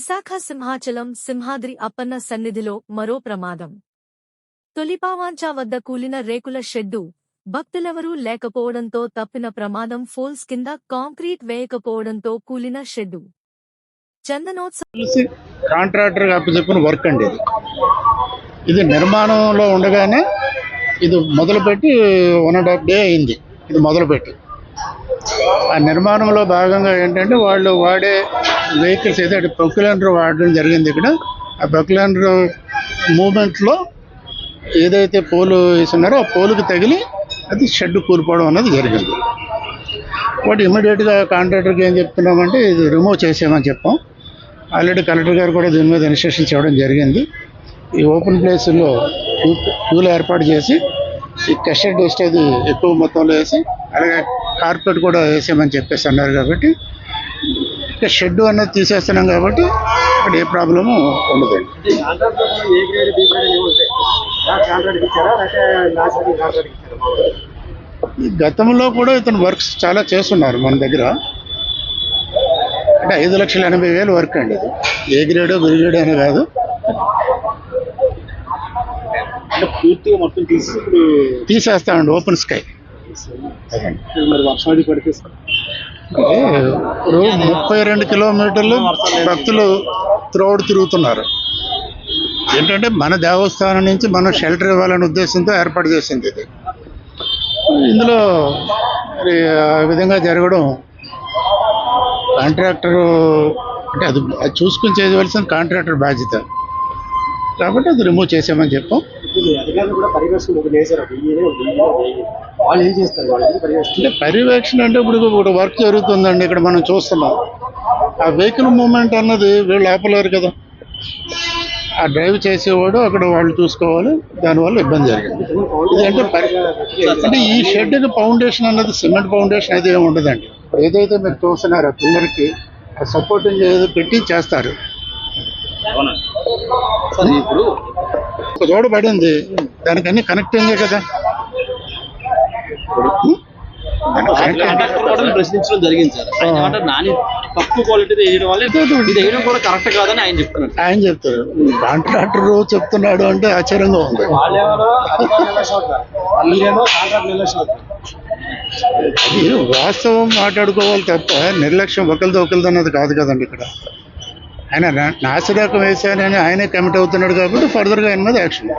విశాఖ సింహాచలం సింహాద్రి అప్పన్న సన్నిధిలో మరో ప్రమాదం. తొలిపావాంచా వద్ద కూలిన రేకుల షెడ్డు, భక్తులెవరూ లేకపోవడంతో తప్పిన ప్రమాదం. ఫోల్స్ కింద కాంక్రీట్ వేయకపోవడంతో కూలిన షెడ్డు. చందనోత్సవం కాంట్రాక్టర్ అప్పచెప్పిన వర్క్ అండి ఇది నిర్మాణంలో ఉండగానే ఇది మొదలుపెట్టి 1.5 డే అయింది. ఇది మొదలుపెట్టి ఆ నిర్మాణంలో భాగంగా ఏంటంటే వాళ్ళు వాడే వెహికల్స్ ఏదైతే ప్రొక్యులెండర్ వాడడం జరిగింది. ఇక్కడ ఆ ప్రొక్యులెండర్ మూమెంట్లో ఏదైతే పోలు వేస్తున్నారో ఆ పోలుకి తగిలి అది షెడ్ కూలిపోవడం అన్నది జరిగింది. వాటి ఇమీడియట్గా కాంట్రాక్టర్కి ఏం చెప్తున్నామంటే ఇది రిమూవ్ చేసేయమని చెప్పాం. ఆల్రెడీ కలెక్టర్ గారు కూడా దీని మీద ఇన్స్ట్రక్షన్స్ ఇవ్వడం జరిగింది. ఈ ఓపెన్ ప్లేస్లో క్యూలు ఏర్పాటు చేసి ఈ కస్టర్డ్ డస్ట్ అది ఎక్కువ మొత్తంలో వేసి అలాగే కార్పెట్ కూడా వేసేయమని చెప్పేసి అన్నారు. కాబట్టి ఇక షెడ్ అన్నది తీసేస్తున్నాం కాబట్టి ఇక్కడ ఏ ప్రాబ్లము ఉండదండి. ఈ గతంలో కూడా ఇతను వర్క్స్ చాలా చేస్తున్నారు మన దగ్గర. అంటే 5,80,000 వర్క్ అండి. ఇది ఏ గ్రేడ్ బి గ్రేడ్ అని కాదు. అంటే పూర్తిగా మొత్తం తీసేస్తామండి ఓపెన్ స్కై. మరి వర్షం పడితే ఇప్పుడు 32 కిలోమీటర్లు భక్తులు త్రోడ్ తిరుగుతున్నారు. ఏంటంటే మన దేవస్థానం నుంచి మనం షెల్టర్ ఇవ్వాలనే ఉద్దేశంతో ఏర్పాటు చేసింది ఇది. ఇందులో మరి ఆ విధంగా జరగడం కాంట్రాక్టర్ అంటే అది చూసుకుని చేయవలసిన కాంట్రాక్టర్ బాధ్యత. కాబట్టి అది రిమూవ్ చేసామని చెప్పాం. అంటే పర్యవేక్షణ అంటే ఇప్పుడు వర్క్ జరుగుతుందండి. ఇక్కడ మనం చూస్తున్నాం ఆ వెహికల్ మూవ్మెంట్ అన్నది వీళ్ళు ఆపలేరు కదా. ఆ డ్రైవ్ చేసేవాడు అక్కడ వాళ్ళు చూసుకోవాలి. దానివల్ల ఇబ్బంది జరిగింది. అంటే ఈ షెడ్కి ఫౌండేషన్ అన్నది సిమెంట్ ఫౌండేషన్ అయితే ఏమి ఉండదండి. ఏదైతే మీరు చూస్తున్నారో పిల్లర్కి సపోర్టింగ్ ఏదో పెట్టి చేస్తారు. ఇప్పుడు ఒక చోట పడింది, దానికి అన్ని కనెక్టింగే కదా. ప్రశ్నించడం జరిగింది సార్. తక్కువ క్వాలిటీ వేయడం వల్ల ఇది వేయడం కూడా కరెక్ట్ కాదని ఆయన చెప్తున్నారు. ఆయన చెప్తారు, కాంట్రాక్టర్ చెప్తున్నాడు అంటే ఆశ్చర్యంగా ఉంది. అది వాస్తవం మాట్లాడుకోవాలి తప్ప నిర్లక్ష్యం ఒకరిది అన్నది కాదు కదండి. ఇక్కడ ఆయన నాసిరకం వేశానని ఆయనే కమిట్ అవుతున్నాడు కాబట్టి ఫర్దర్గా ఆయన మీద యాక్షన్.